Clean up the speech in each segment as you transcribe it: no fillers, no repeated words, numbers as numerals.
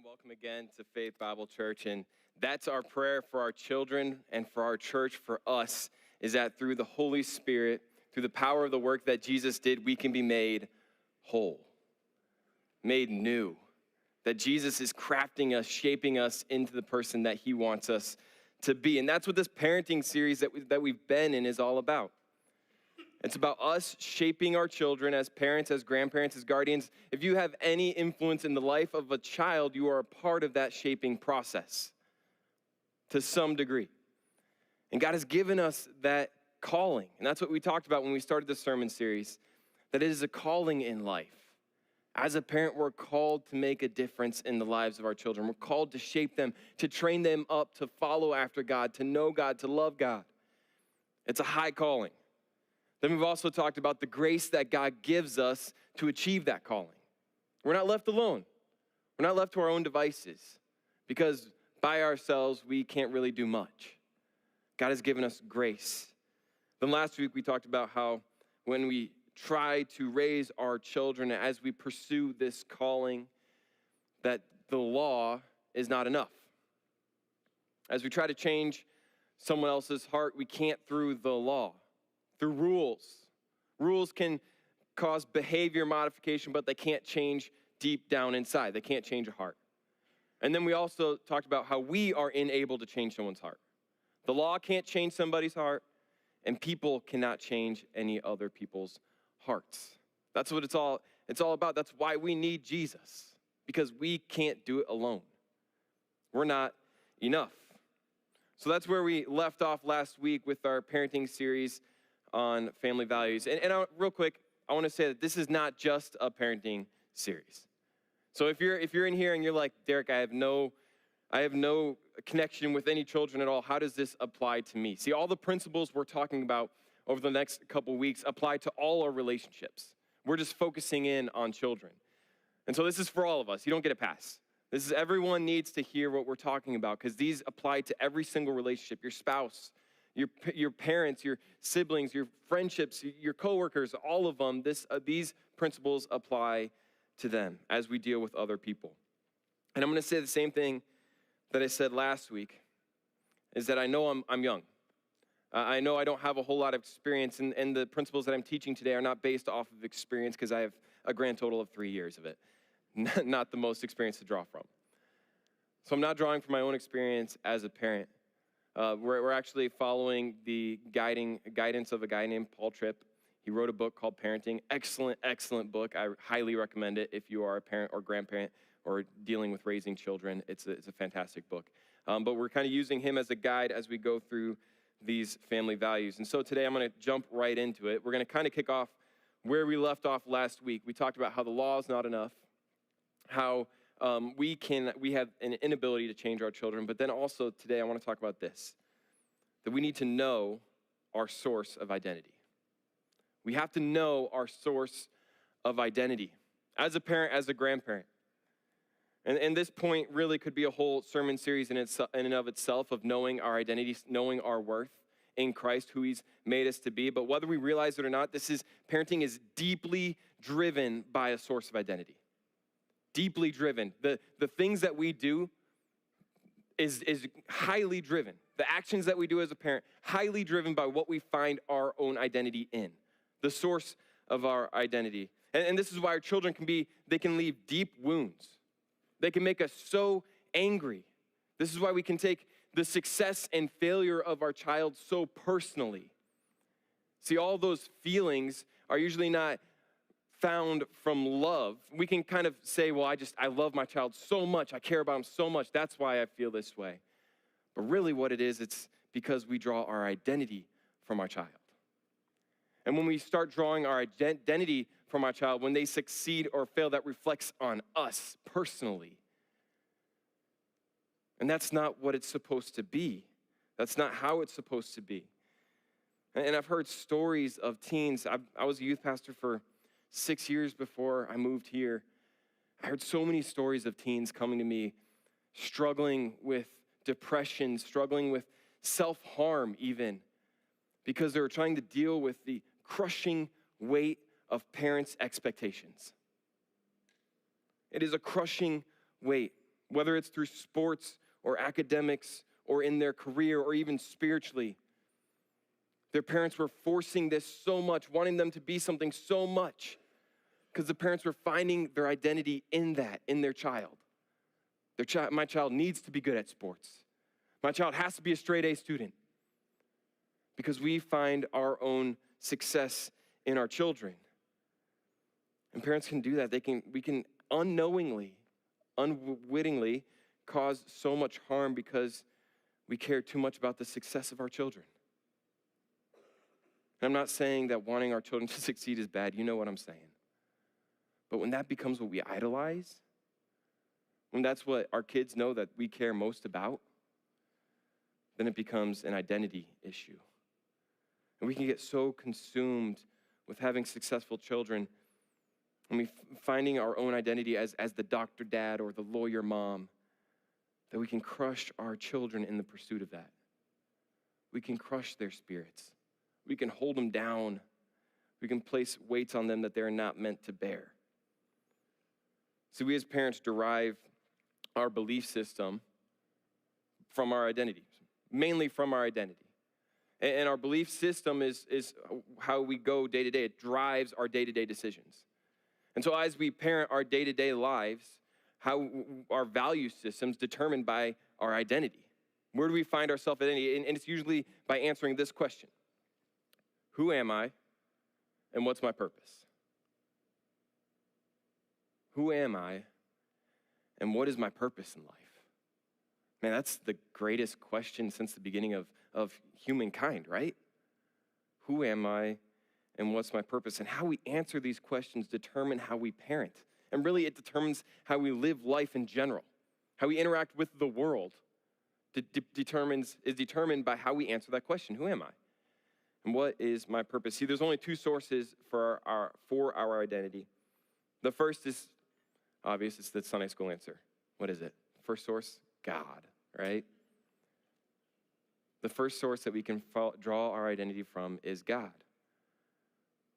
and welcome again to Faith Bible Church. And that's our prayer for our children and for our church, for us, is that through the Holy Spirit, through the power of the work that Jesus did, we can be made whole, made new. That Jesus is crafting us, shaping us into the person that he wants us to be. And that's what this parenting series that we've been in is all about. It's about us shaping our children as parents, as grandparents, as guardians. If you have any influence in the life of a child, you are a part of that shaping process to some degree. And God has given us that calling. And that's what we talked about when we started the sermon series, that it is a calling in life. As a parent, we're called to make a difference in the lives of our children. We're called to shape them, to train them up, to follow after God, to know God, to love God. It's a high calling. Then we've also talked about the grace that God gives us to achieve that calling. We're not left alone. We're not left to our own devices because by ourselves, we can't really do much. God has given us grace. Then last week, we talked about how when we try to raise our children as we pursue this calling, that the law is not enough. As we try to change someone else's heart, we can't through the law. Through rules. Rules can cause behavior modification, but they can't change deep down inside. They can't change a heart. And then we also talked about how we are unable to change someone's heart. The law can't change somebody's heart, and people cannot change any other people's hearts. That's what it's all about. That's why we need Jesus, because we can't do it alone. We're not enough. So that's where we left off last week with our parenting series on family values. And real quick, I want to say that this is not just a parenting series. So if you're in here and you're like, Derek, I have no connection with any children at all, how does this apply to me? See, all the principles we're talking about over the next couple weeks apply to all our relationships. We're just focusing in on children. And so this is for all of us. You don't get a pass. Everyone needs to hear what we're talking about because these apply to every single relationship, your spouse, your parents, your siblings, your friendships, your coworkers, all of them, these principles apply to them as we deal with other people. And I'm going to say the same thing that I said last week, is that I know I'm young. I know I don't have a whole lot of experience, and the principles that I'm teaching today are not based off of experience because I have a grand total of 3 years of it, not the most experience to draw from. So I'm not drawing from my own experience as a parent. We're actually following the guidance of a guy named Paul Tripp. He wrote a book called Parenting. Excellent book. I highly recommend it if you are a parent or grandparent or dealing with raising children. It's a fantastic book. But we're kind of using him as a guide as we go through these family values. And so today I'm going to jump right into it. We're going to kind of kick off where we left off last week. We talked about how the law is not enough, how we have an inability to change our children, but then also today I want to talk about this, that we need to know our source of identity. We have to know our source of identity as a parent, as a grandparent. And this point really could be a whole sermon series in and of itself of knowing our identity, knowing our worth in Christ, who he's made us to be. But whether we realize it or not, parenting is deeply driven by a source of identity. Deeply driven. The things that we do is highly driven. The actions that we do as a parent, highly driven by what we find our own identity in. The source of our identity. And this is why our children can leave deep wounds. They can make us so angry. This is why we can take the success and failure of our child so personally. See, all those feelings are usually not found from love. We can kind of say, well, I love my child so much. I care about him so much. That's why I feel this way. But really what it is, it's because we draw our identity from our child. And when we start drawing our identity from our child, when they succeed or fail, that reflects on us personally. And that's not what it's supposed to be. That's not how it's supposed to be. And I've heard stories of teens. I was a youth pastor for 6 years before I moved here. I heard so many stories of teens coming to me, struggling with depression, struggling with self-harm even, because they were trying to deal with the crushing weight of parents' expectations. It is a crushing weight whether it's through sports or academics or in their career or even spiritually. Their parents were forcing this so much, wanting them to be something so much, because the parents were finding their identity in that, in their child. My child needs to be good at sports. My child has to be a straight A student. Because we find our own success in our children. And parents can do that. We can unknowingly, unwittingly cause so much harm because we care too much about the success of our children. And I'm not saying that wanting our children to succeed is bad. You know what I'm saying. But when that becomes what we idolize, when that's what our kids know that we care most about, then it becomes an identity issue. And we can get so consumed with having successful children and finding our own identity as the doctor dad or the lawyer mom, that we can crush our children in the pursuit of that. We can crush their spirits. We can hold them down. We can place weights on them that they're not meant to bear. So we as parents derive our belief system from our identity, mainly from our identity. And our belief system is how we go day to day. It drives our day-to-day decisions. And so as we parent our day-to-day lives, how our value system's determined by our identity. Where do we find our self-identity? And it's usually by answering this question. Who am I, and what's my purpose? Who am I, and what is my purpose in life? Man, that's the greatest question since the beginning of humankind, right? Who am I, and what's my purpose? And how we answer these questions determine how we parent. And really, it determines how we live life in general. How we interact with the world is determined by how we answer that question. Who am I? And what is my purpose? See, there's only two sources for our identity. The first is obvious. It's the Sunday school answer. What is it? First source, God, right? The first source that we can draw our identity from is God.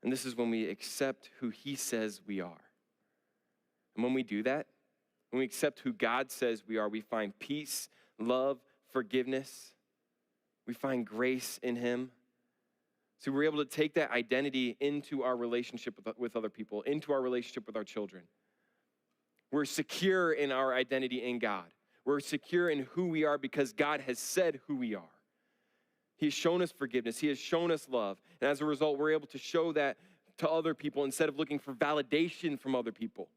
And this is when we accept who he says we are. And when we do that, when we accept who God says we are, we find peace, love, forgiveness. We find grace in him. So we're able to take that identity into our relationship with other people, into our relationship with our children. We're secure in our identity in God. We're secure in who we are because God has said who we are. He has shown us forgiveness. He has shown us love. And as a result, we're able to show that to other people instead of looking for validation from other people.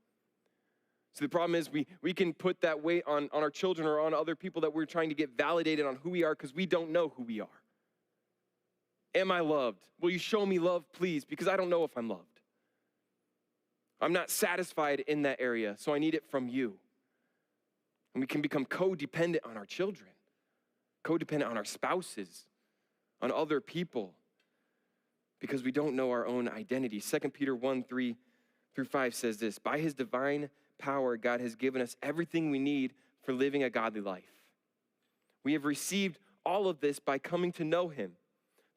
So the problem is we can put that weight on our children or on other people that we're trying to get validated on who we are because we don't know who we are. Am I loved? Will you show me love, please? Because I don't know if I'm loved. I'm not satisfied in that area, so I need it from you. And we can become codependent on our children, codependent on our spouses, on other people, because we don't know our own identity. 2 Peter 1:3-5 says this, by his divine power, God has given us everything we need for living a godly life. We have received all of this by coming to know him,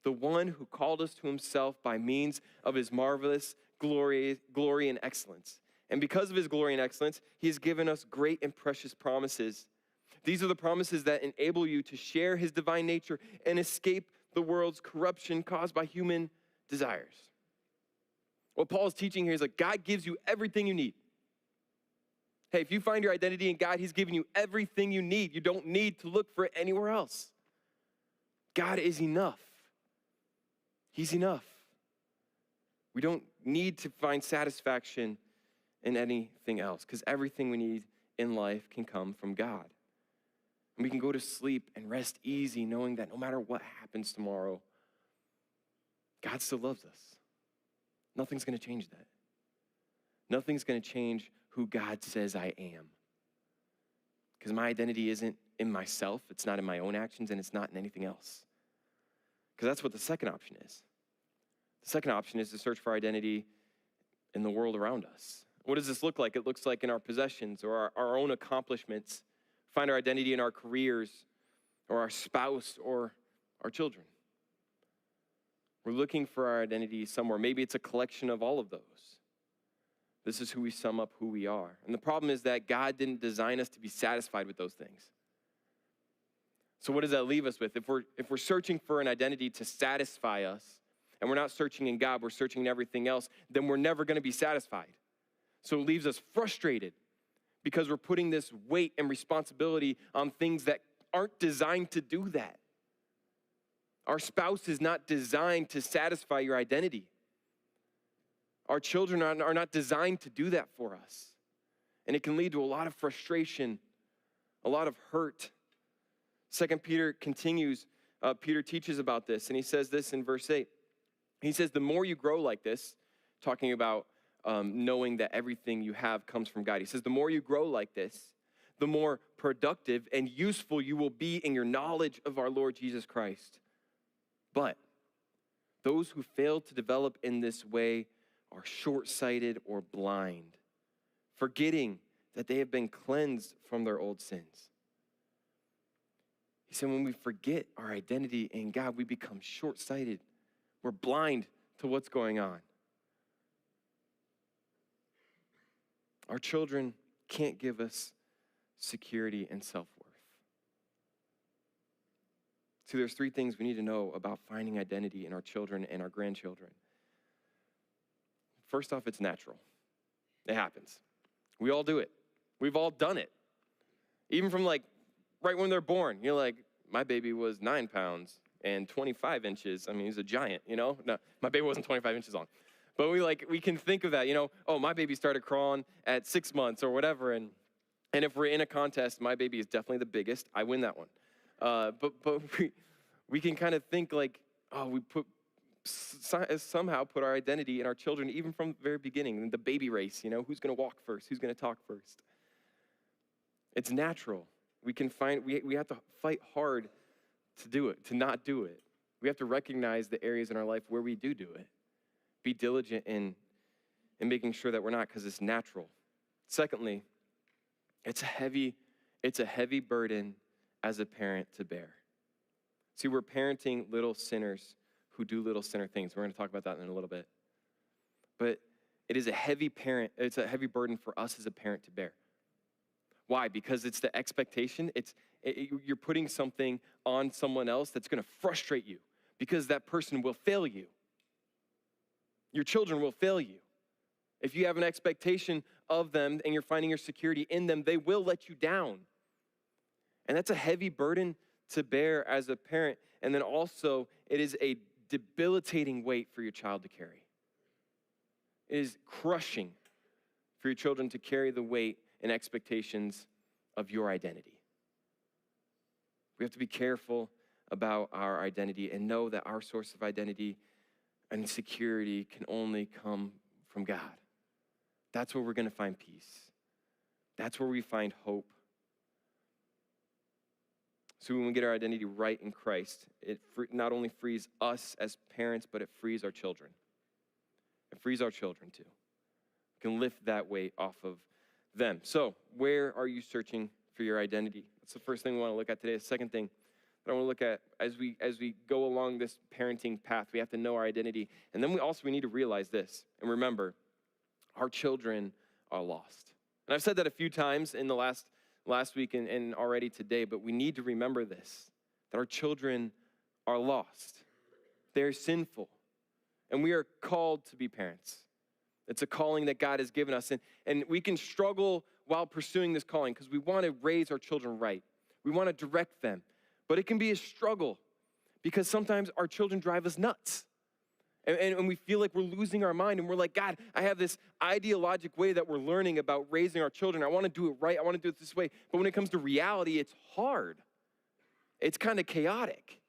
the one who called us to himself by means of his marvelous glory and excellence. And because of his glory and excellence, he has given us great and precious promises. These are the promises that enable you to share his divine nature and escape the world's corruption caused by human desires. What Paul is teaching here is that God gives you everything you need. Hey, if you find your identity in God, he's given you everything you need. You don't need to look for it anywhere else. God is enough. He's enough. We don't need to find satisfaction in anything else because everything we need in life can come from God. And we can go to sleep and rest easy knowing that no matter what happens tomorrow, God still loves us. Nothing's going to change that. Nothing's going to change who God says I am. Because my identity isn't in myself, it's not in my own actions, and it's not in anything else. Because that's what the second option is. The second option is to search for identity in the world around us. What does this look like? It looks like in our possessions or our own accomplishments. Find our identity in our careers or our spouse or our children. We're looking for our identity somewhere. Maybe it's a collection of all of those. This is who we sum up who we are. And the problem is that God didn't design us to be satisfied with those things. So what does that leave us with? If we're searching for an identity to satisfy us, and we're not searching in God, we're searching in everything else, then we're never going to be satisfied. So it leaves us frustrated because we're putting this weight and responsibility on things that aren't designed to do that. Our spouse is not designed to satisfy your identity. Our children are not designed to do that for us. And it can lead to a lot of frustration, a lot of hurt. 2 Peter continues, Peter teaches about this, and he says this in verse 8. He says, the more you grow like this, talking about knowing that everything you have comes from God. He says, the more you grow like this, the more productive and useful you will be in your knowledge of our Lord Jesus Christ. But those who fail to develop in this way are short-sighted or blind, forgetting that they have been cleansed from their old sins. He said when we forget our identity in God, we become short-sighted. We're blind to what's going on. Our children can't give us security and self-worth. See, there's 3 things we need to know about finding identity in our children and our grandchildren. First off, it's natural. It happens. We all do it. We've all done it. Even from right when they're born, you're like, my baby was 9 pounds and 25 inches. I mean, he's a giant, No, my baby wasn't 25 inches long. But we can think of that, oh, my baby started crawling at 6 months or whatever. And if we're in a contest, my baby is definitely the biggest. I win that one. But we can kind of think we somehow put our identity in our children, even from the very beginning, in the baby race, who's going to walk first, who's going to talk first. It's natural. We have to fight hard to do it, to not do it. We have to recognize the areas in our life where we do it. Be diligent in making sure that we're not, because it's natural. Secondly, it's a heavy burden as a parent to bear. See, we're parenting little sinners who do little sinner things. We're going to talk about that in a little bit. But it's a heavy burden for us as a parent to bear. Why? Because it's the expectation. You're putting something on someone else that's going to frustrate you, because that person will fail you. Your children will fail you. If you have an expectation of them and you're finding your security in them, they will let you down. And that's a heavy burden to bear as a parent. And then also, it is a debilitating weight for your child to carry. It is crushing for your children to carry the weight and expectations of your identity. We have to be careful about our identity and know that our source of identity and security can only come from God. That's where we're going to find peace. That's where we find hope. So when we get our identity right in Christ, it not only frees us as parents, but it frees our children. It frees our children too. We can lift that weight off of them. So where are you searching for your identity? That's the first thing we want to look at today. The second thing that I want to look at as we go along this parenting path, we have to know our identity. And then we need to realize this and remember, our children are lost. And I've said that a few times in the last week and already today, but we need to remember this, that our children are lost. They're sinful. And we are called to be parents. It's a calling that God has given us. And we can struggle while pursuing this calling because we want to raise our children right. We want to direct them. But it can be a struggle because sometimes our children drive us nuts. And we feel like we're losing our mind. And we're like, God, I have this ideologic way that we're learning about raising our children. I want to do it right. I want to do it this way. But when it comes to reality, it's hard. It's kind of chaotic.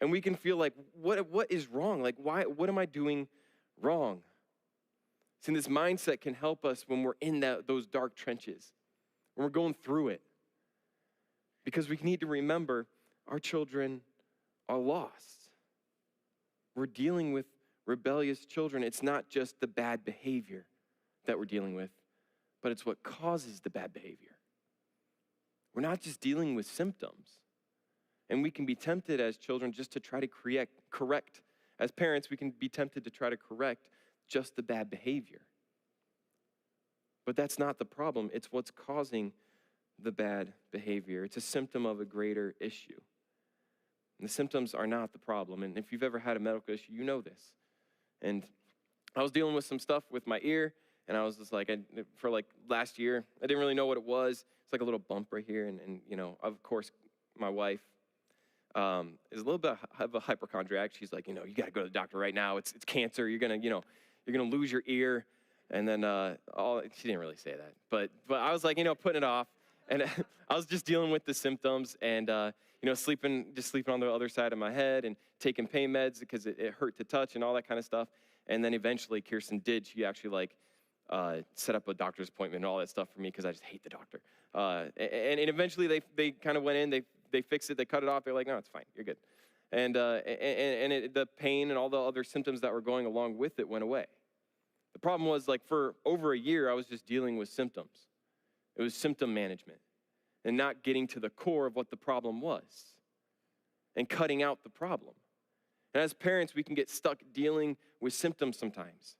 And we can feel like, what is wrong? Like, what am I doing wrong? See, this mindset can help us when we're in those dark trenches, when we're going through it. Because we need to remember our children are lost. We're dealing with rebellious children. It's not just the bad behavior that we're dealing with, but it's what causes the bad behavior. We're not just dealing with symptoms. And we can be tempted as children just to try to correct. As parents, we can be tempted to try to correct just the bad behavior. But that's not the problem. It's what's causing the bad behavior. It's a symptom of a greater issue. And the symptoms are not the problem. And if you've ever had a medical issue, you know this. And I was dealing with some stuff with my ear, and I was just like, for like last year, I didn't really know what it was. It's like a little bump right here. And you know, of course, my wife is a little bit of a hypochondriac. She's like, you know, you got to go to the doctor right now. It's cancer. You're going to lose your ear. And then she didn't really say that. But I was like, you know, putting it off. And I was just dealing with the symptoms and, you know, sleeping on the other side of my head and taking pain meds because it hurt to touch and all that kind of stuff. And then eventually Kirsten she actually set up a doctor's appointment and all that stuff for me because I just hate the doctor. And eventually they kind of went in, they fixed it, they cut it off. They're like, no, it's fine, you're good. And the pain and all the other symptoms that were going along with it went away. The problem was, like, for over a year, I was just dealing with symptoms. It was symptom management and not getting to the core of what the problem was and cutting out the problem. And as parents, we can get stuck dealing with symptoms sometimes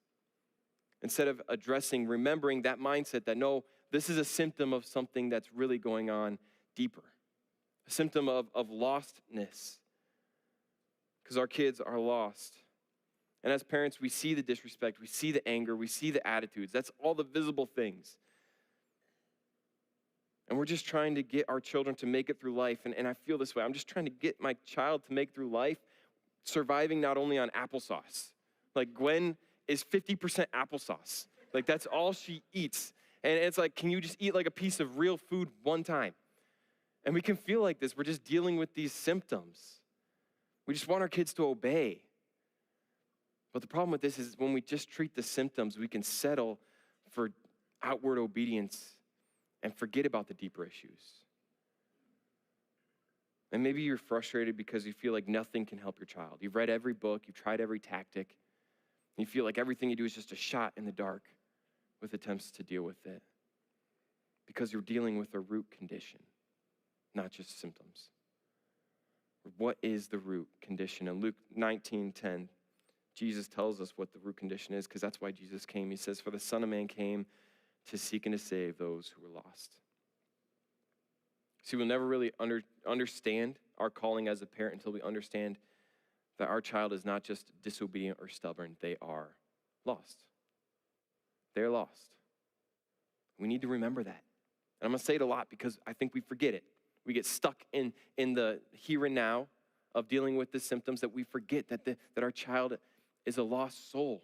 instead of remembering that mindset that, no, this is a symptom of something that's really going on deeper, a symptom of lostness, because our kids are lost. And as parents, we see the disrespect, we see the anger, we see the attitudes. That's all the visible things. And we're just trying to get our children to make it through life. And I feel this way. I'm just trying to get my child to make it through life, surviving not only on applesauce. Like, Gwen is 50% applesauce. Like, that's all she eats. And it's like, can you just eat like a piece of real food one time? And we can feel like this. We're just dealing with these symptoms. We just want our kids to obey. But the problem with this is when we just treat the symptoms, we can settle for outward obedience and forget about the deeper issues. And maybe you're frustrated because you feel like nothing can help your child. You've read every book, you've tried every tactic, and you feel like everything you do is just a shot in the dark with attempts to deal with it. Because you're dealing with a root condition, not just symptoms. What is the root condition? In Luke 19:10, Jesus tells us what the root condition is, because that's why Jesus came. He says, for the Son of Man came to seek and to save those who were lost. See, we'll never really understand our calling as a parent until we understand that our child is not just disobedient or stubborn. They are lost. They're lost. We need to remember that. And I'm going to say it a lot because I think we forget it. We get stuck in the here and now of dealing with the symptoms that we forget that our child is a lost soul.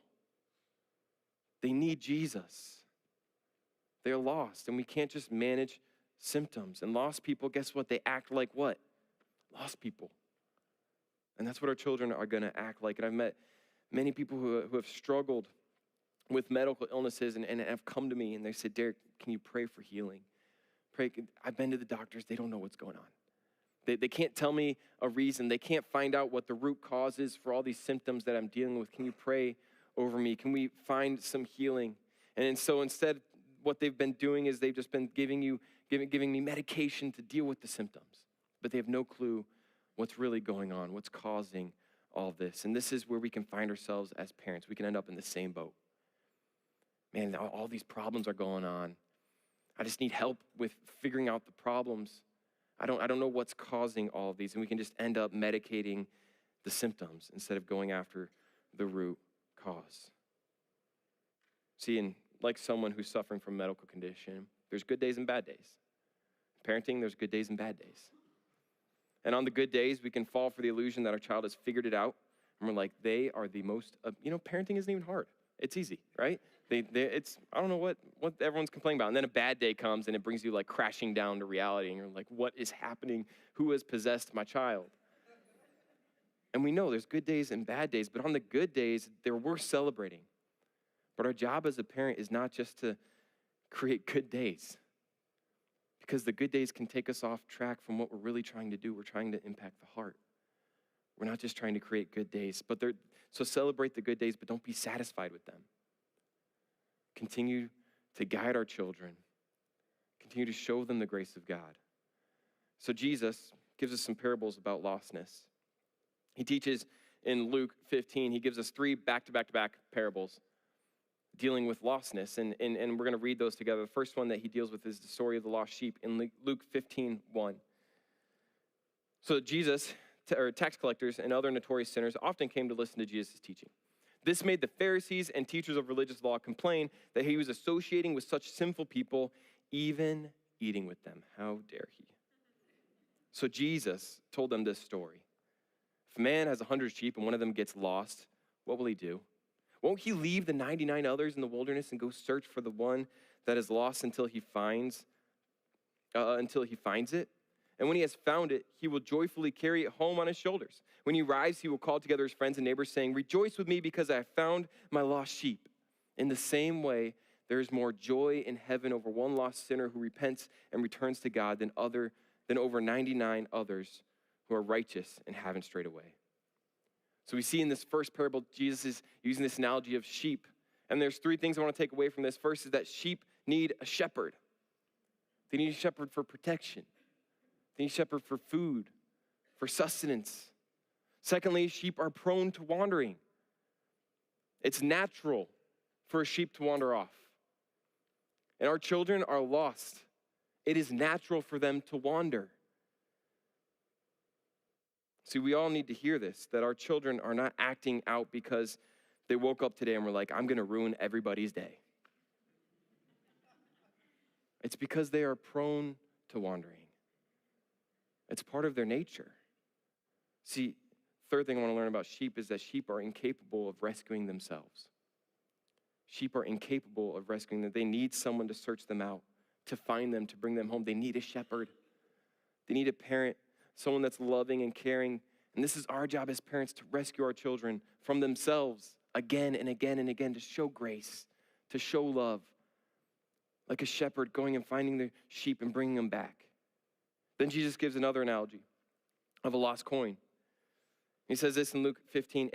They need Jesus. They're lost, and we can't just manage symptoms. And lost people, guess what? They act like what? Lost people. And that's what our children are going to act like. And I've met many people who have struggled with medical illnesses and have come to me, and they said, Derreck, can you pray for healing? I've been to the doctors. They don't know what's going on. They can't tell me a reason. They can't find out what the root cause is for all these symptoms that I'm dealing with. Can you pray over me? Can we find some healing? And so instead, what they've been doing is they've just been giving me medication to deal with the symptoms. But they have no clue what's really going on, what's causing all this. And this is where we can find ourselves as parents. We can end up in the same boat. Man, all these problems are going on. I just need help with figuring out the problems. I don't know what's causing all of these. And we can just end up medicating the symptoms instead of going after the root cause. See, and like someone who's suffering from a medical condition, there's good days and bad days. Parenting, there's good days and bad days. And on the good days, we can fall for the illusion that our child has figured it out. And we're like, they are the most, parenting isn't even hard. It's easy, right? I don't know what everyone's complaining about. And then a bad day comes and it brings you like crashing down to reality. And you're like, what is happening? Who has possessed my child? And we know there's good days and bad days, but on the good days, they're worth celebrating. But our job as a parent is not just to create good days, because the good days can take us off track from what we're really trying to do. We're trying to impact the heart. We're not just trying to create good days, so celebrate the good days, but don't be satisfied with them. Continue to guide our children. Continue to show them the grace of God. So Jesus gives us some parables about lostness. He teaches in Luke 15, he gives us 3 back-to-back parables. dealing with lostness. And we're going to read those together. The first one that he deals with is the story of the lost sheep in Luke 15:1. So Jesus, or tax collectors and other notorious sinners, often came to listen to Jesus' teaching. This made the Pharisees and teachers of religious law complain that he was associating with such sinful people, even eating with them. How dare he? So Jesus told them this story. If a man has 100 sheep and one of them gets lost, what will he do? Won't he leave the 99 others in the wilderness and go search for the one that is lost until he finds it? And when he has found it, he will joyfully carry it home on his shoulders. When he arrives, he will call together his friends and neighbors, saying, "Rejoice with me because I have found my lost sheep." In the same way, there is more joy in heaven over one lost sinner who repents and returns to God than over 99 others who are righteous and haven't strayed away. So we see in this first parable, Jesus is using this analogy of sheep. And there's three things I want to take away from this. First is that sheep need a shepherd. They need a shepherd for protection. They need a shepherd for food, for sustenance. Secondly, sheep are prone to wandering. It's natural for a sheep to wander off. And our children are lost. It is natural for them to wander. See, we all need to hear this, that our children are not acting out because they woke up today and were like, I'm going to ruin everybody's day. It's because they are prone to wandering. It's part of their nature. See, third thing I want to learn about sheep is that sheep are incapable of rescuing themselves. Sheep are incapable of rescuing them. They need someone to search them out, to find them, to bring them home. They need a shepherd. They need a parent, someone that's loving and caring. And this is our job as parents, to rescue our children from themselves again and again and again, to show grace, to show love, like a shepherd going and finding the sheep and bringing them back. Then Jesus gives another analogy of a lost coin. He says this in Luke 15:8.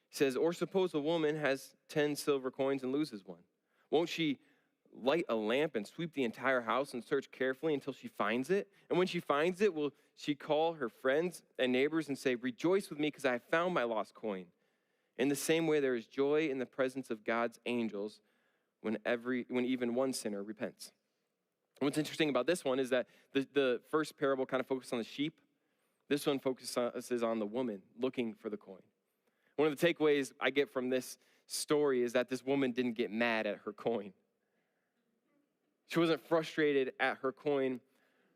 He says, or suppose a woman has 10 silver coins and loses one. Won't she light a lamp and sweep the entire house and search carefully until she finds it? And when she finds it, will she call her friends and neighbors and say, rejoice with me because I have found my lost coin? In the same way, there is joy in the presence of God's angels when even one sinner repents. And what's interesting about this one is that the first parable kind of focused on the sheep. This one focuses on the woman looking for the coin. One of the takeaways I get from this story is that this woman didn't get mad at her coin. She wasn't frustrated at her coin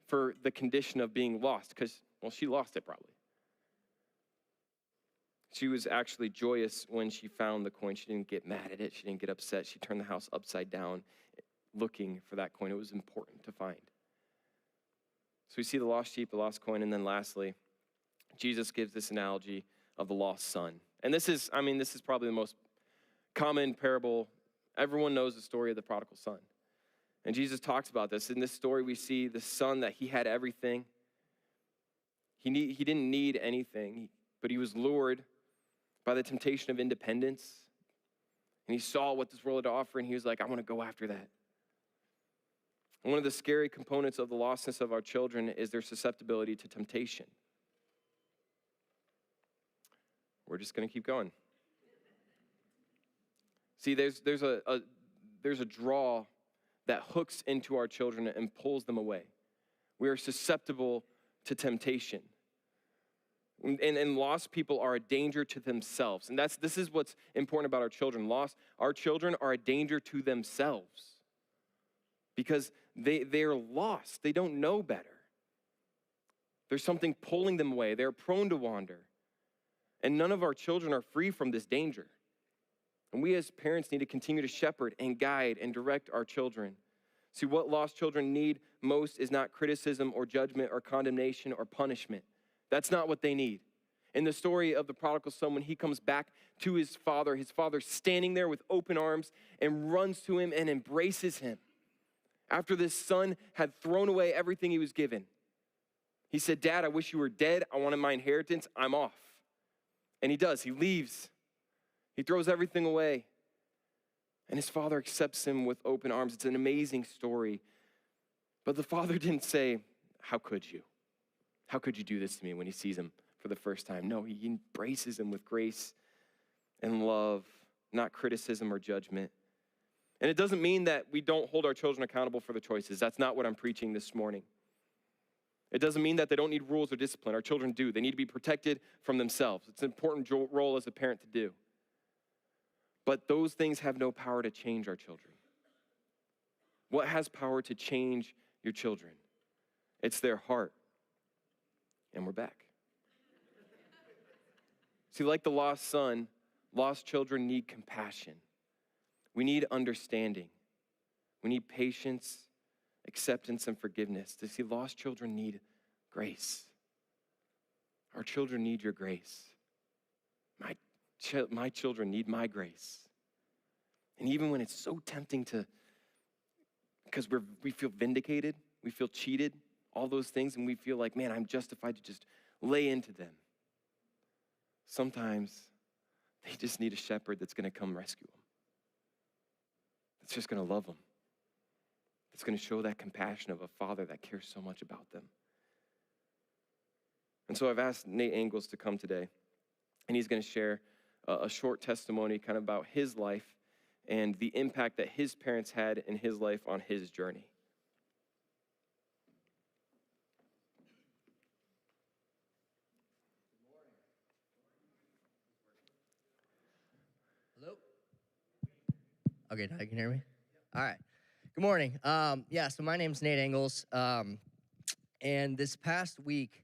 for the condition of being lost because, well, she lost it probably. She was actually joyous when she found the coin. She didn't get mad at it. She didn't get upset. She turned the house upside down looking for that coin. It was important to find. So we see the lost sheep, the lost coin, and then lastly, Jesus gives this analogy of the lost son. And this is probably the most common parable. Everyone knows the story of the prodigal son. And Jesus talks about this. In this story, we see the son that he had everything. He didn't need anything, but he was lured by the temptation of independence. And he saw what this world had to offer, and he was like, I want to go after that. And one of the scary components of the lostness of our children is their susceptibility to temptation. We're just going to keep going. See, there's a draw that hooks into our children and pulls them away. We are susceptible to temptation. And lost people are a danger to themselves. And this is what's important about our children. Our children are a danger to themselves because they're lost. They don't know better. There's something pulling them away. They're prone to wander. And none of our children are free from this danger. And we as parents need to continue to shepherd and guide and direct our children. See, what lost children need most is not criticism or judgment or condemnation or punishment. That's not what they need. In the story of the prodigal son, when he comes back to his father standing there with open arms and runs to him and embraces him. After this son had thrown away everything he was given. He said, Dad, I wish you were dead. I wanted my inheritance. I'm off. And he does. He leaves. He throws everything away. And his father accepts him with open arms. It's an amazing story. But the father didn't say, how could you? How could you do this to me when he sees him for the first time? No, he embraces him with grace and love. not criticism or judgment. And it doesn't mean that we don't hold our children accountable for the choices. That's not what I'm preaching this morning. It doesn't mean that they don't need rules or discipline. Our children do. They need to be protected from themselves. It's an important role as a parent to do. But those things have no power to change our children. What has power to change your children? It's their heart. And we're back. See, like the lost son, lost children need compassion. We need understanding. We need patience, acceptance, and forgiveness. To see, lost children need grace. Our children need your grace. My children need my grace. And even when it's so tempting to, because we feel vindicated, we feel cheated, all those things, and we feel like, man, I'm justified to just lay into them. Sometimes they just need a shepherd that's going to come rescue them. That's just going to love them. It's going to show that compassion of a father that cares so much about them. And so I've asked Nate Angles to come today, and he's going to share a short testimony kind of about his life and the impact that his parents had in his life on his journey. Hello? Okay, now you can hear me? All right. Good morning. So my name's Nate Angles. And this past week,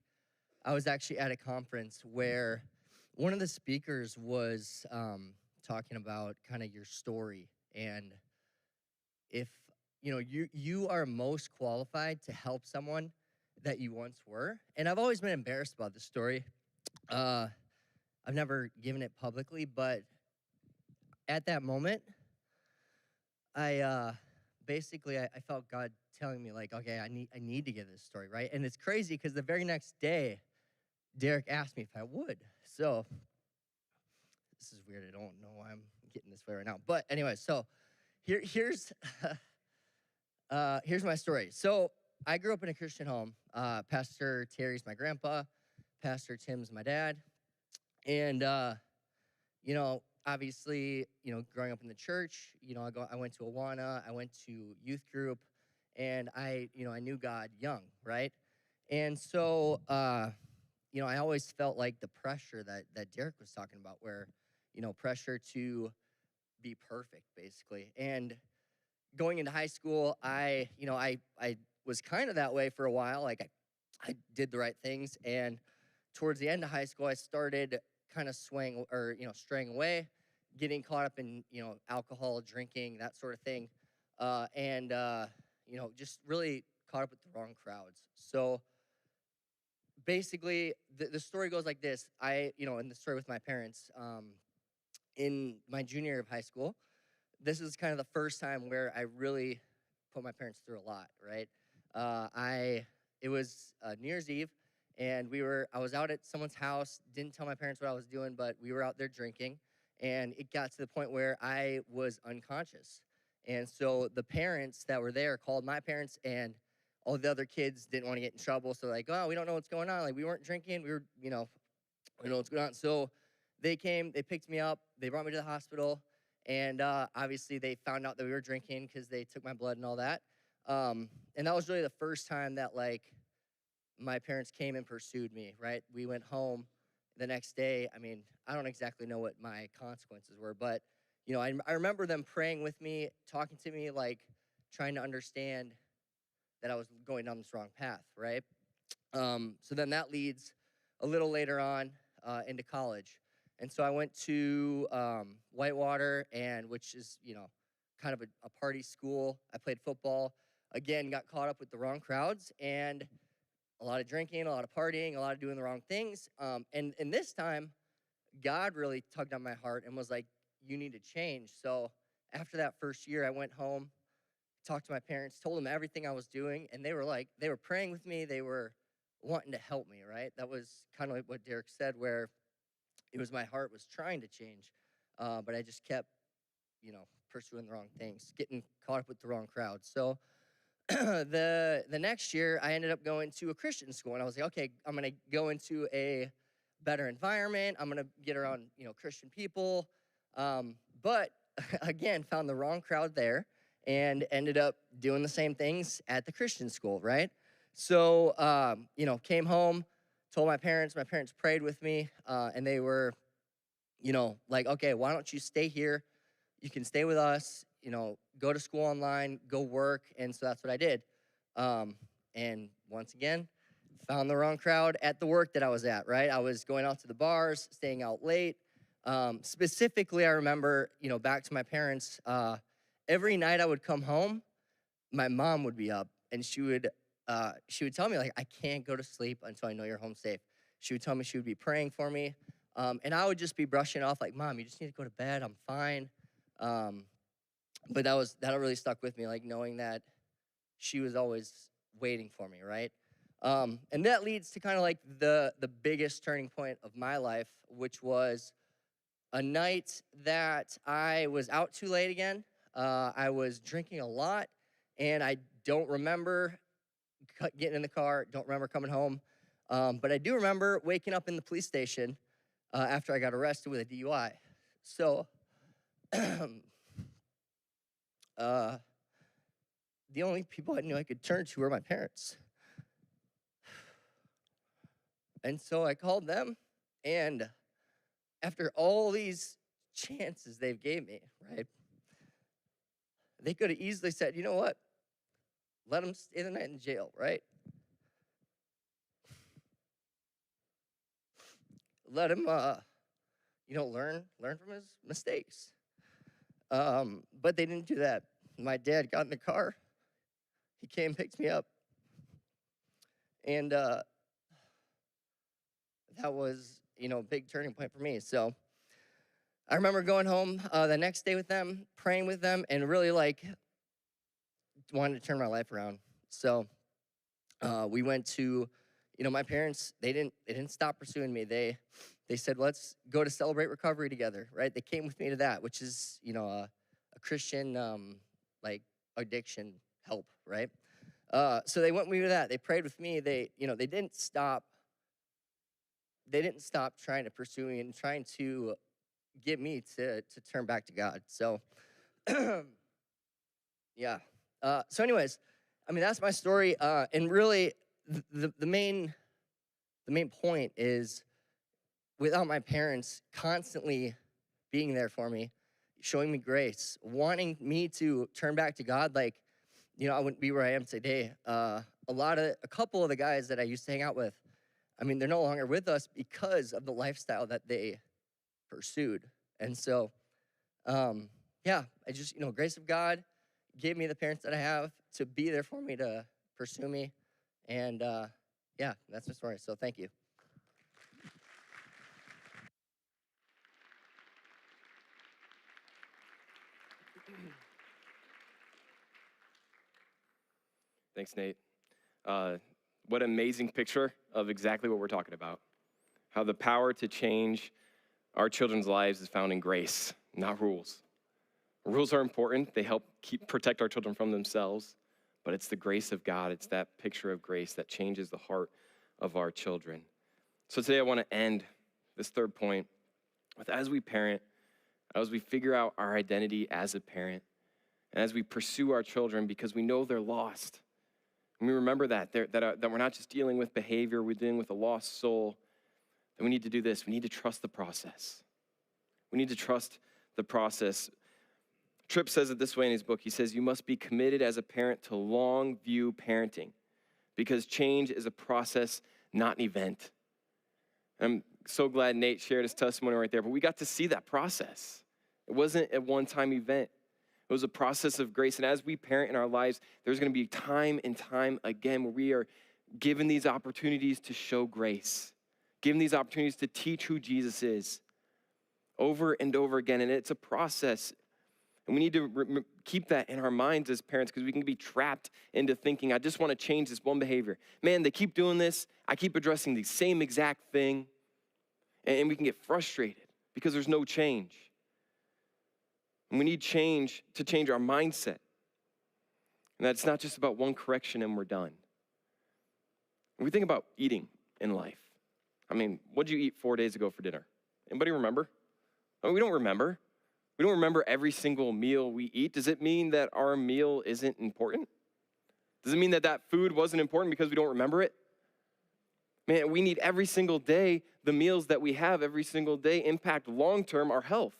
I was actually at a conference where one of the speakers was talking about kind of your story. And if, you are most qualified to help someone that you once were. And I've always been embarrassed about this story. I've never given it publicly, but at that moment, I felt God telling me, like, okay, I need to give this story, right? And it's crazy because the very next day, Derreck asked me if I would. So this is weird. I don't know why I'm getting this way right now. But anyway, so here's my story. So I grew up in a Christian home. Pastor Terry's my grandpa. Pastor Tim's my dad. And, obviously, growing up in the church, I went to Awana, I went to youth group, and I knew God young, right? And so, I always felt like the pressure that Derreck was talking about, where, pressure to be perfect, basically. And going into high school, I was kind of that way for a while. Like, I did the right things, and towards the end of high school, I started kind of straying away, getting caught up in, alcohol, drinking, that sort of thing. Just really caught up with the wrong crowds. So basically, the story goes like this. In the story with my parents, in my junior year of high school, this is kind of the first time where I really put my parents through a lot, right? It was New Year's Eve, and I was out at someone's house, didn't tell my parents what I was doing, but we were out there drinking, and it got to the point where I was unconscious. And so the parents that were there called my parents, and all the other kids didn't want to get in trouble, so like, oh, we don't know what's going on. Like, we weren't drinking, we don't know what's going on. So they came, they picked me up, they brought me to the hospital, and obviously they found out that we were drinking because they took my blood and all that. And that was really the first time that, like, my parents came and pursued me, right? We went home the next day. I mean, I don't exactly know what my consequences were, but, I remember them praying with me, talking to me, like, trying to understand that I was going down this wrong path, right? So then that leads a little later on into college. And so I went to Whitewater, which is, kind of a party school. I played football. Again, got caught up with the wrong crowds, and a lot of drinking, a lot of partying, a lot of doing the wrong things. And this time, God really tugged on my heart and was like, you need to change. So after that first year, I went home, talked to my parents, told them everything I was doing, and they were praying with me. They were wanting to help me, right? That was kind of like what Derreck said, where it was my heart was trying to change, but I just kept, pursuing the wrong things, getting caught up with the wrong crowd. So the next year, I ended up going to a Christian school, and I was like, okay, I'm going to go into a better environment. I'm going to get around, Christian people. But again, found the wrong crowd there and ended up doing the same things at the Christian school, right? So, came home, told my parents prayed with me, and they were, like, okay, why don't you stay here? You can stay with us, go to school online, go work. And so that's what I did. And once again, found the wrong crowd at the work that I was at, right? I was going out to the bars, staying out late. Specifically, I remember, back to my parents, every night I would come home, my mom would be up and she would tell me, like, I can't go to sleep until I know you're home safe. She would tell me she would be praying for me. And I would just be brushing off like, Mom, you just need to go to bed. I'm fine. But that really stuck with me, like knowing that she was always waiting for me, right? And that leads to kind of like the biggest turning point of my life, which was a night that I was out too late again. I was drinking a lot, and I don't remember getting in the car, don't remember coming home. But I do remember waking up in the police station after I got arrested with a DUI. So the only people I knew I could turn to were my parents. And so I called them, and after all these chances they've gave me, right, they could have easily said, you know what, let him stay the night in jail, right? Let him, learn from his mistakes. But they didn't do that. My dad got in the car. He came, picked me up, and that was, a big turning point for me. So I remember going home the next day with them, praying with them, and really like wanted to turn my life around. So we went to, my parents. They didn't stop pursuing me. They said, let's go to Celebrate Recovery together, right? They came with me to that, which is, a Christian like addiction help, right? So they went with me to that. They prayed with me. They didn't stop. They didn't stop trying to pursue me and trying to get me to turn back to God. So, yeah. So, anyways, that's my story. And really, the main point is, without my parents constantly being there for me, showing me grace, wanting me to turn back to God, like, I wouldn't be where I am today. A couple of the guys that I used to hang out with, they're no longer with us because of the lifestyle that they pursued. And so, I just, grace of God gave me the parents that I have to be there for me, to pursue me. And that's my story. So thank you. Thanks, Nate. What an amazing picture of exactly what we're talking about. How the power to change our children's lives is found in grace, not rules. Rules are important. They help protect our children from themselves, but it's the grace of God. It's that picture of grace that changes the heart of our children. So today I want to end this third point with, as we parent, as we figure out our identity as a parent, and as we pursue our children because we know they're lost, and we remember that we're not just dealing with behavior, we're dealing with a lost soul, then we need to do this. We need to trust the process. We need to trust the process. Tripp says it this way in his book. He says, you must be committed as a parent to long view parenting because change is a process, not an event. I'm so glad Nate shared his testimony right there, but we got to see that process. It wasn't a one-time event. It was a process of grace. And as we parent in our lives, there's going to be time and time again where we are given these opportunities to show grace, given these opportunities to teach who Jesus is over and over again. And it's a process. And we need to keep that in our minds as parents because we can be trapped into thinking, I just want to change this one behavior. Man, they keep doing this. I keep addressing the same exact thing. And we can get frustrated because there's no change. And we need change to change our mindset. And that's not just about one correction and we're done. When we think about eating in life, what did you eat 4 days ago for dinner? Anybody remember? We don't remember. We don't remember every single meal we eat. Does it mean that our meal isn't important? Does it mean that that food wasn't important because we don't remember it? Man, we need every single day, the meals that we have every single day impact long-term our health.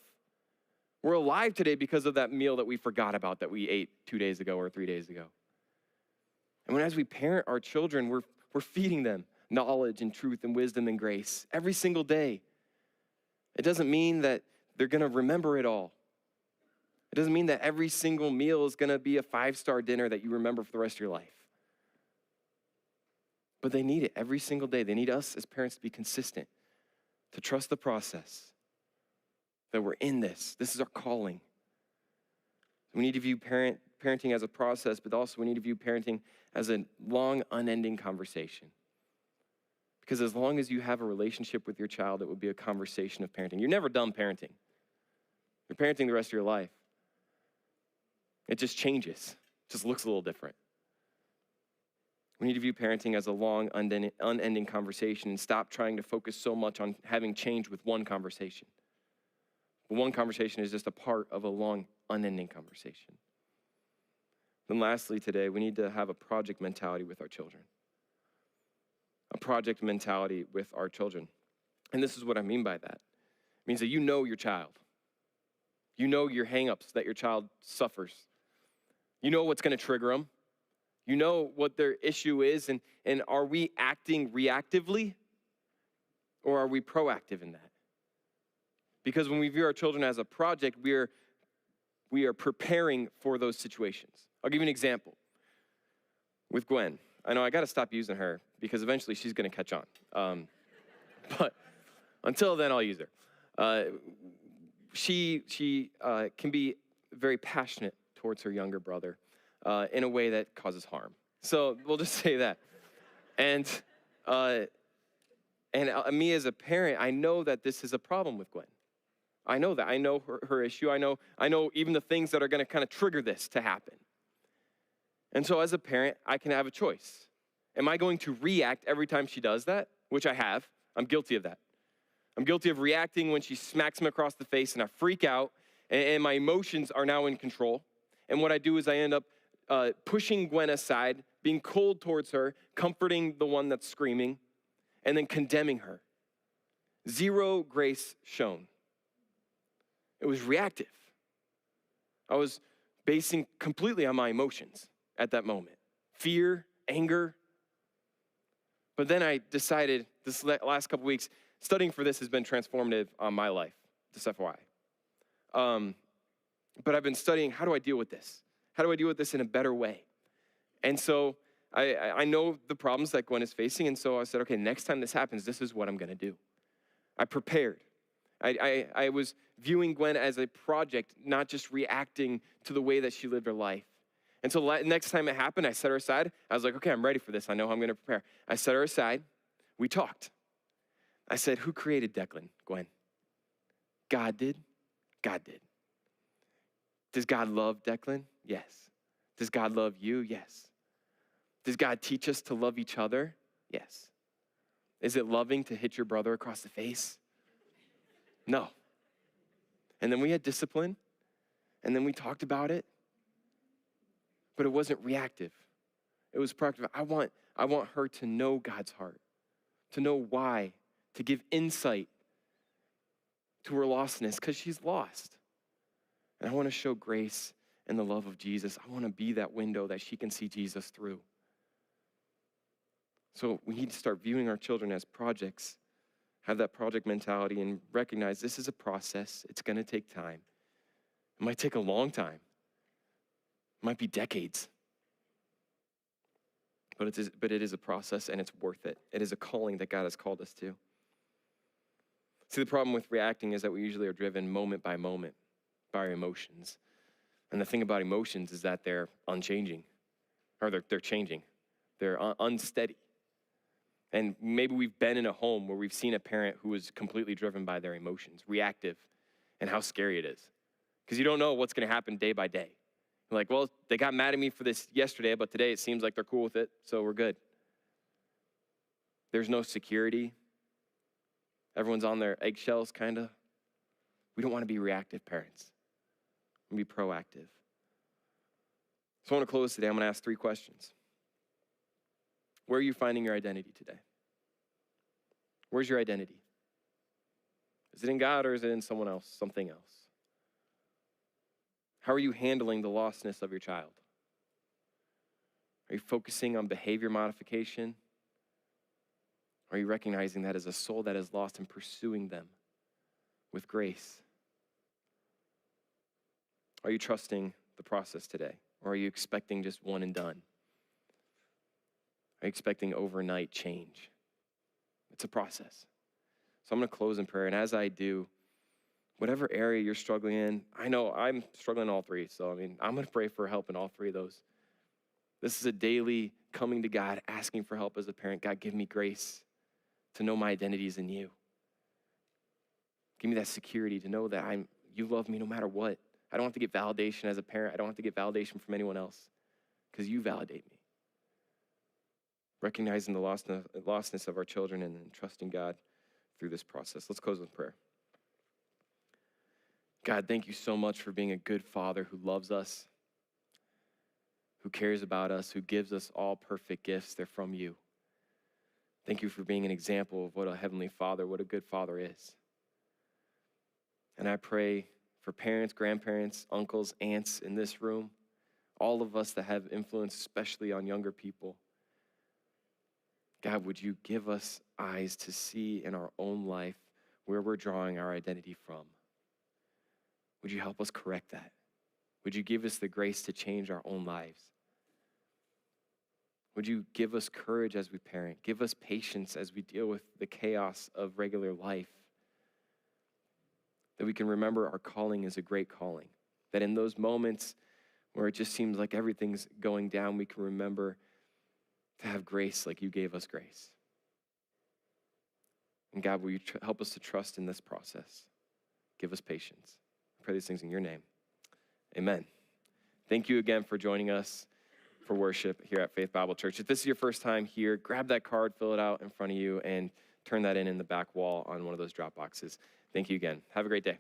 We're alive today because of that meal that we forgot about that we ate 2 days ago or 3 days ago. And as we parent our children, we're feeding them knowledge and truth and wisdom and grace every single day. It doesn't mean that they're going to remember it all. It doesn't mean that every single meal is going to be a 5-star dinner that you remember for the rest of your life. But they need it every single day. They need us as parents to be consistent, to trust the process, that we're in this. This is our calling. We need to view parenting as a process, but also we need to view parenting as a long, unending conversation. Because as long as you have a relationship with your child, it will be a conversation of parenting. You're never done parenting. You're parenting the rest of your life. It just changes. It just looks a little different. We need to view parenting as a long, unending conversation and stop trying to focus so much on having change with one conversation. One conversation is just a part of a long, unending conversation. Then lastly today, we need to have a project mentality with our children. A project mentality with our children. And this is what I mean by that. It means that you know your child. You know your hang-ups that your child suffers. You know what's going to trigger them. You know what their issue is, and are we acting reactively or are we proactive in that? Because when we view our children as a project, we are preparing for those situations. I'll give you an example. With Gwen, I know I got to stop using her because eventually she's going to catch on. But until then, I'll use her. She can be very passionate towards her younger brother in a way that causes harm. So we'll just say that. And me as a parent, I know that this is a problem with Gwen. I know that. I know her issue. I know even the things that are going to kind of trigger this to happen. And so as a parent, I can have a choice. Am I going to react every time she does that? Which I have. I'm guilty of that. I'm guilty of reacting when she smacks me across the face and I freak out and my emotions are now in control. And what I do is I end up pushing Gwen aside, being cold towards her, comforting the one that's screaming, and then condemning her. Zero grace shown. It was reactive. I was basing completely on my emotions at that moment. Fear, anger. But then I decided this last couple weeks, studying for this has been transformative on my life, just FYI. But I've been studying, how do I deal with this? How do I deal with this in a better way? And so I know the problems that Gwen is facing, and so I said, okay, next time this happens, this is what I'm gonna do. I prepared. I was viewing Gwen as a project, not just reacting to the way that she lived her life. And so next time it happened, I set her aside. I was like, okay, I'm ready for this. I know how I'm gonna prepare. I set her aside. We talked. I said, who created Declan, Gwen? God did. God did. Does God love Declan? Yes. Does God love you? Yes. Does God teach us to love each other? Yes. Is it loving to hit your brother across the face? No. And then we had discipline, and then we talked about it, but it wasn't reactive. It was proactive. I want her to know God's heart, to know why, to give insight to her lostness, because she's lost. And I want to show grace and the love of Jesus. I want to be that window that she can see Jesus through. So we need to start viewing our children as projects, have that project mentality, and recognize this is a process. It's going to take time. It might take a long time. It might be decades. But it is a process, and it's worth it. It is a calling that God has called us to. See, the problem with reacting is that we usually are driven moment by moment by our emotions. And the thing about emotions is that they're unchanging, or they're changing. They're unsteady. And maybe we've been in a home where we've seen a parent who is completely driven by their emotions, reactive, and how scary it is. Because you don't know what's going to happen day by day. You're like, well, they got mad at me for this yesterday, but today it seems like they're cool with it, so we're good. There's no security. Everyone's on their eggshells, kind of. We don't want to be reactive parents. and be proactive. So I want to close today. I'm going to ask 3 questions. Where are you finding your identity today? Where's your identity? Is it in God or is it in someone else, something else? How are you handling the lostness of your child? Are you focusing on behavior modification? Are you recognizing that as a soul that is lost and pursuing them with grace? Are you trusting the process today? Or are you expecting just one and done? Are you expecting overnight change? It's a process. So I'm going to close in prayer. And as I do, whatever area you're struggling in, I know I'm struggling in all 3. So, I'm going to pray for help in all 3 of those. This is a daily coming to God, asking for help as a parent. God, give me grace to know my identity is in you. Give me that security to know that you love me no matter what. I don't have to get validation as a parent. I don't have to get validation from anyone else because you validate me. Recognizing the lostness of our children and then trusting God through this process. Let's close with prayer. God, thank you so much for being a good father who loves us, who cares about us, who gives us all perfect gifts. They're from you. Thank you for being an example of what a heavenly father, what a good father is. And I pray for parents, grandparents, uncles, aunts in this room, all of us that have influence, especially on younger people. God, would you give us eyes to see in our own life where we're drawing our identity from? Would you help us correct that? Would you give us the grace to change our own lives? Would you give us courage as we parent? Give us patience as we deal with the chaos of regular life. That we can remember our calling is a great calling. That in those moments where it just seems like everything's going down, we can remember to have grace like you gave us grace. And God, will you help us to trust in this process? Give us patience. I pray these things in your name. Amen. Thank you again for joining us for worship here at Faith Bible Church. If this is your first time here, grab that card, fill it out in front of you, and turn that in the back wall on one of those drop boxes. Thank you again. Have a great day.